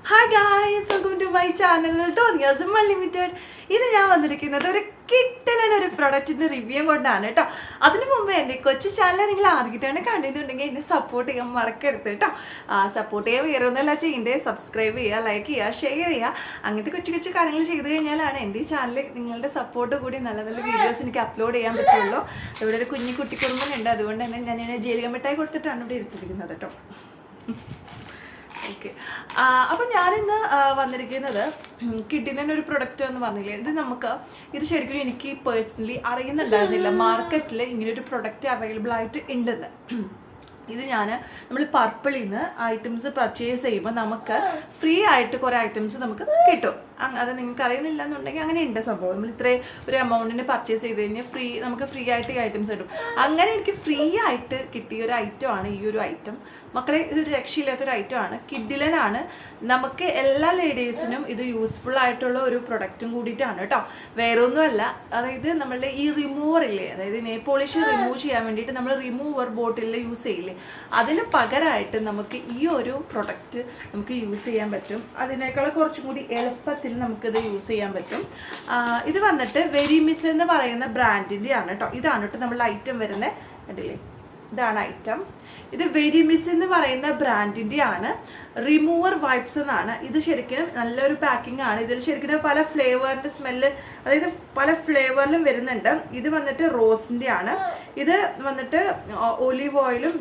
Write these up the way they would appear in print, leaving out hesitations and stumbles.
Hi guys, welcome to my channel Toniasm Unlimited. ഇത് ഞാൻ വന്നിരിക്കുന്നത് ഒരു കിട്ടലൻ ഒരു പ്രൊഡക്റ്റിന്റെ റിവ്യൂ കൊണ്ടാണ് കേട്ടോ. അതിനു മുമ്പ് എൻ്റെ കൊച്ചു ചാനൽ നിങ്ങൾ ആദ്യമായിട്ടാണ് കണ്ടിട്ടുണ്ടെങ്കിൽ എന്നെ സപ്പോർട്ട് ചെയ്യാൻ മറക്കരുത് കേട്ടോ. സപ്പോർട്ട് ചെയ്യാൻ വേറെ ഒന്നല്ല ചെയ്യേണ്ടത്, സബ്സ്ക്രൈബ് ചെയ്യുക, ലൈക്ക് ചെയ്യുക, ഷെയർ ചെയ്യുക. അങ്ങനത്തെ കൊച്ചു കൊച്ചു കാര്യങ്ങൾ ചെയ്ത് കഴിഞ്ഞാലാണ് എൻ്റെ ഈ ചാനൽ നിങ്ങളുടെ സപ്പോർട്ട് കൂടി നല്ല നല്ല വീഡിയോസ് എനിക്ക് അപ്ലോഡ് ചെയ്യാൻ പറ്റുള്ളൂ. ഇവിടെ ഒരു കുഞ്ഞു കുട്ടിക്കുടുംബനുണ്ട്, അതുകൊണ്ട് തന്നെ ഞാൻ ജയിലിക മിഠായി കൊടുത്തിട്ടാണ് ഇവിടെ എടുത്തിരിക്കുന്നത് കേട്ടോ. ഓക്കെ, അപ്പം ഞാനിന്ന് വന്നിരിക്കുന്നത് കിഡിലിൻ്റെ ഒരു പ്രൊഡക്റ്റ് എന്ന് പറഞ്ഞില്ലേ, ഇത് ശരിക്കും എനിക്ക് പേഴ്സണലി അറിയുന്നുണ്ടായിരുന്നില്ല മാർക്കറ്റിൽ ഇങ്ങനൊരു പ്രൊഡക്റ്റ് അവൈലബിൾ ആയിട്ട് ഉണ്ടെന്ന്. ഇത് നമ്മൾ പർപ്പിളിൽ നിന്ന് ഐറ്റംസ് പർച്ചേസ് ചെയ്യുമ്പോൾ നമുക്ക് ഫ്രീ ആയിട്ട് കുറേ ഐറ്റംസ് നമുക്ക് കിട്ടും. അത് നിങ്ങൾക്ക് അറിയുന്നില്ല എന്നുണ്ടെങ്കിൽ അങ്ങനെ ഉണ്ട് സംഭവം. നമ്മൾ ഇത്രയും ഒരു എമൗണ്ടിന് പർച്ചേസ് ചെയ്ത് കഴിഞ്ഞാൽ നമുക്ക് ഫ്രീ ആയിട്ട് ഈ ഐറ്റംസ് കിട്ടും. അങ്ങനെ എനിക്ക് ഫ്രീ ആയിട്ട് കിട്ടിയ ഒരു ഐറ്റമാണ് ഈ ഒരു ഐറ്റം. മക്കളെ, ഇതൊരു രക്ഷയില്ലാത്തൊരു ഐറ്റമാണ്. കിഡിലനാണ്. നമുക്ക് എല്ലാ ലേഡീസിനും ഇത് യൂസ്ഫുൾ ആയിട്ടുള്ള ഒരു പ്രൊഡക്റ്റും കൂടിയിട്ടാണ് കേട്ടോ. വേറെ ഒന്നുമല്ല, അതായത് നമ്മളുടെ ഈ റിമൂവർ ഇല്ലേ, അതായത് നെയിൽ പോളിഷ് റിമൂവ് ചെയ്യാൻ വേണ്ടിയിട്ട് നമ്മൾ റിമൂവർ ബോട്ടിൽ യൂസ് ചെയ്യില്ലേ, അതിന് പകരമായിട്ട് നമുക്ക് ഈ ഒരു പ്രൊഡക്റ്റ് നമുക്ക് യൂസ് ചെയ്യാൻ പറ്റും. അതിനേക്കാൾ കുറച്ചും കൂടി എളുപ്പത്തിൽ നമുക്കിത് യൂസ് ചെയ്യാൻ പറ്റും. ഇത് വന്നിട്ട് വെരിമിസ് എന്ന് പറയുന്ന ബ്രാൻഡിൻ്റെ ആണ് കേട്ടോ. ഇതാണ് കേട്ടോ നമ്മളുടെ ഐറ്റം വരുന്നത്. കണ്ടില്ലേ, ഇതാണ് ഐറ്റം. ഇത് വെരിമിസ് എന്ന് പറയുന്ന ബ്രാൻഡിൻ്റെ ആണ്. റിമൂവർ വൈപ്സ് എന്നാണ്. ഇത് ശരിക്കും നല്ലൊരു പാക്കിംഗ് ആണ്. ഇതിൽ ശരിക്കും പല ഫ്ലേവറിൻ്റെ സ്മെല്ല്, അതായത് പല ഫ്ലേവറിലും വരുന്നുണ്ട്. ഇത് വന്നിട്ട് റോസിൻ്റെ ആണ്. ഇത് വന്നിട്ട് ഒലിവ് ഓയിലും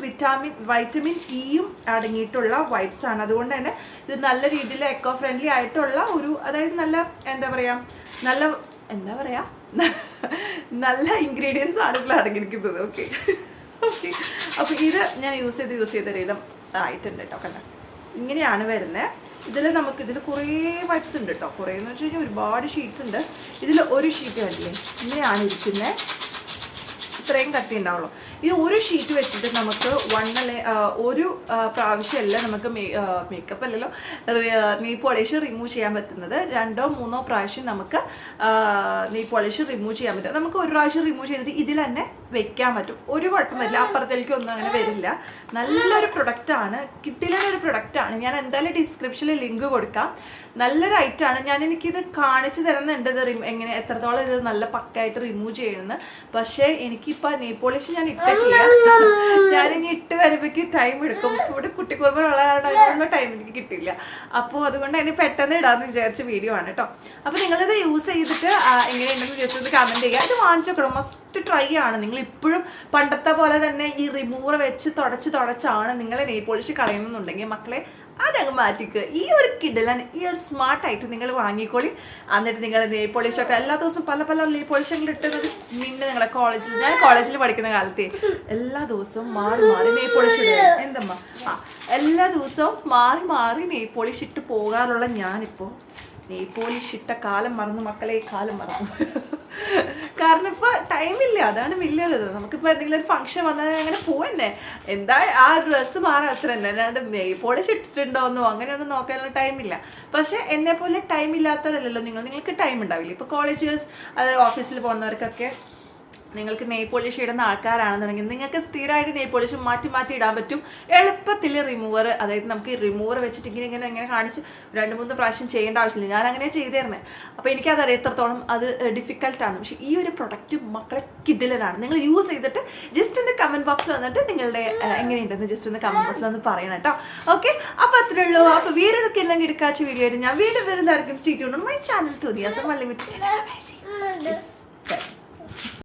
വൈറ്റമിൻ ഇയും അടങ്ങിയിട്ടുള്ള വൈപ്സ് ആണ്. അതുകൊണ്ട് തന്നെ ഇത് നല്ല രീതിയിൽ എക്കോ ഫ്രണ്ട്ലി ആയിട്ടുള്ള ഒരു, അതായത് നല്ല നല്ല ഇൻഗ്രീഡിയൻസ് ആണ് ഇതിൽ അടങ്ങിയിരിക്കുന്നത്. ഓക്കെ, അപ്പോൾ ഇത് ഞാൻ യൂസ് ചെയ്ത രീതം ആയിട്ടുണ്ട് കേട്ടോ. കണ്ട, ഇങ്ങനെയാണ് വരുന്നത്. ഇതിൽ കുറേ വൈപ്സ് ഉണ്ട് കേട്ടോ. കുറേ എന്ന് വെച്ച് കഴിഞ്ഞാൽ ഒരുപാട് ഷീറ്റ്സ് ഉണ്ട്. ഇതിൽ ഒരു ഷീറ്റ് കണ്ടില്ലേ, ഇങ്ങനെയാണ് ഇരിക്കുന്നത്. ഇത്രയും കട്ടി ഉണ്ടാവുള്ളൂ. ഇത് ഒരു ഷീറ്റ് വെച്ചിട്ട് നമുക്ക് ഒരു പ്രാവശ്യമല്ല നമുക്ക് മേക്കപ്പ് അല്ലല്ലോ, നെയിൽ പോളിഷ് റിമൂവ് ചെയ്യാൻ പറ്റുന്നത്. 2 or 3 പ്രാവശ്യം നമുക്ക് നെയിൽ പോളിഷ് റിമൂവ് ചെയ്യാൻ പറ്റും. നമുക്ക് ഒരു പ്രാവശ്യം റിമൂവ് ചെയ്തിട്ട് ഇതിൽ തന്നെ വെക്കാൻ പറ്റും. ഒരു കുഴപ്പം വരില്ല, അപ്പുറത്തേക്കൊന്നും അങ്ങനെ വരില്ല. നല്ലൊരു പ്രൊഡക്റ്റാണ്, കിട്ടിലൊരു പ്രൊഡക്റ്റാണ്. ഞാൻ എന്തായാലും ഡിസ്ക്രിപ്ഷനിൽ ലിങ്ക് കൊടുക്കാം. നല്ലൊരു ഐറ്റമാണ്. എനിക്കിത് കാണിച്ചു തരുന്നുണ്ട്, ഇത് എങ്ങനെ എത്രത്തോളം ഇത് നല്ല പക്കായിട്ട് റിമൂവ് ചെയ്യുന്നത്. പക്ഷേ എനിക്കിപ്പോൾ നെയിൽ പോളിഷ് ഞാൻ ഇട്ടിട്ടില്ല. ഞാനിനി ഇട്ട് വരുമ്പോഴേക്ക് ടൈം എടുക്കും. ഇവിടെ കുട്ടിക്കുറുമ്പുള്ള ടൈം എനിക്ക് കിട്ടില്ല. അപ്പോൾ അതുകൊണ്ട് അതിന് പെട്ടെന്ന് ഇടാമെന്ന് വിചാരിച്ച വീഡിയോ ആണ് കേട്ടോ. അപ്പോൾ നിങ്ങളിത് യൂസ് ചെയ്തിട്ട് എങ്ങനെയുണ്ടെന്ന് ജസ്റ്റ് ഒന്ന് കമൻറ്റ് ചെയ്യുക. ഇത് വാങ്ങിച്ചോക്കണം, മസ്റ്റ് ട്രൈ ആണ്. നിങ്ങൾ ഇപ്പോഴും പണ്ടത്തെ പോലെ തന്നെ ഈ റിമൂവർ വെച്ച് തുടച്ചാണ് നിങ്ങൾ നെയിൽ പോളിഷ് കളയുന്നുണ്ടെങ്കിൽ മക്കളെ അതങ്ങ് മാറ്റിക്കുക. ഈ ഒരു കിഡലൻ, ഈ ഒരു സ്മാർട്ടായിട്ട് നിങ്ങൾ വാങ്ങിക്കോളി. എന്നിട്ട് നിങ്ങൾ നെയിൽ പോളിഷൊക്കെ എല്ലാ ദിവസവും പല നെയിൽ പോളിഷുകൾ ഇട്ടുന്നത് നിങ്ങളെ ഞാൻ കോളേജിൽ പഠിക്കുന്ന കാലത്തെ എല്ലാ ദിവസവും മാറി നെയിൽ പോളിഷ് ഇടുക. എന്തമ്മ, എല്ലാ ദിവസവും മാറി നെയിൽ പോളിഷ് ഇട്ട് പോകാറുള്ള ഞാനിപ്പോൾ നെയിൽ പോളിഷ് ഇട്ട കാലം മറന്നു മക്കളെ, കാലം മറന്നു. കാരണം ഇപ്പോൾ ടൈമില്ല, അതാണ് വലിയത്. നമുക്കിപ്പോൾ എന്തെങ്കിലും ഒരു ഫംഗ്ഷൻ വന്നാൽ അങ്ങനെ പോവന്നെ, എന്താ ആ ഡ്രസ്സ് മാറാൻ അത്ര തന്നെ, അല്ലാണ്ട് നെയിൽ പോളിഷ് ഇട്ടിട്ടുണ്ടോന്നോ അങ്ങനെയൊന്നും നോക്കാനുള്ള ടൈമില്ല. പക്ഷേ എന്നെ പോലെ ടൈം ഇല്ലാത്തവരല്ലല്ലോ നിങ്ങൾക്ക് ടൈം ഉണ്ടാവില്ല. ഇപ്പോൾ കോളേജേഴ്സ്, അതായത് ഓഫീസിൽ പോകുന്നവർക്കൊക്കെ നിങ്ങൾക്ക് നെയിൽ പോളിഷ് ഇടുന്ന ആൾക്കാരാണെന്നുണ്ടെങ്കിൽ നിങ്ങൾക്ക് സ്ഥിരമായിട്ട് നെയിൽ പോളിഷ് മാറ്റി ഇടാൻ പറ്റും എളുപ്പത്തിൽ. റിമൂവർ, അതായത് നമുക്ക് ഈ റിമൂവർ വെച്ചിട്ട് ഇങ്ങനെ കാണിച്ച് 2-3 പ്രാവശ്യം ചെയ്യേണ്ട ആവശ്യമില്ല. ഞാൻ അങ്ങനെ ചെയ്തിരുന്നത്. അപ്പോൾ എനിക്കതറിയാം എത്രത്തോളം അത് ഡിഫിക്കൽട്ടാണ്. പക്ഷേ ഈ ഒരു പ്രൊഡക്റ്റ് മക്കളെ കിഡിലനാണ്. നിങ്ങൾ യൂസ് ചെയ്തിട്ട് ജസ്റ്റ് ഒന്ന് കമൻറ്റ് ബോക്സിൽ വന്നിട്ട് നിങ്ങളുടെ എങ്ങനെയുണ്ടെന്ന് ജസ്റ്റ് ഒന്ന് കമൻറ്റ് ബോക്സിൽ ഒന്ന് പറയണം കേട്ടോ. ഓക്കെ, അപ്പോൾ അത്രേ ഉള്ളൂ. അപ്പോൾ വേറൊരു കില്ലെങ്കി എടുക്കാച്ച വീഡിയോ ആയിട്ട് ഞാൻ വീണ്ടും വരുന്നതായിരിക്കും. Stay tuned on my channel Toniasm Unlimited.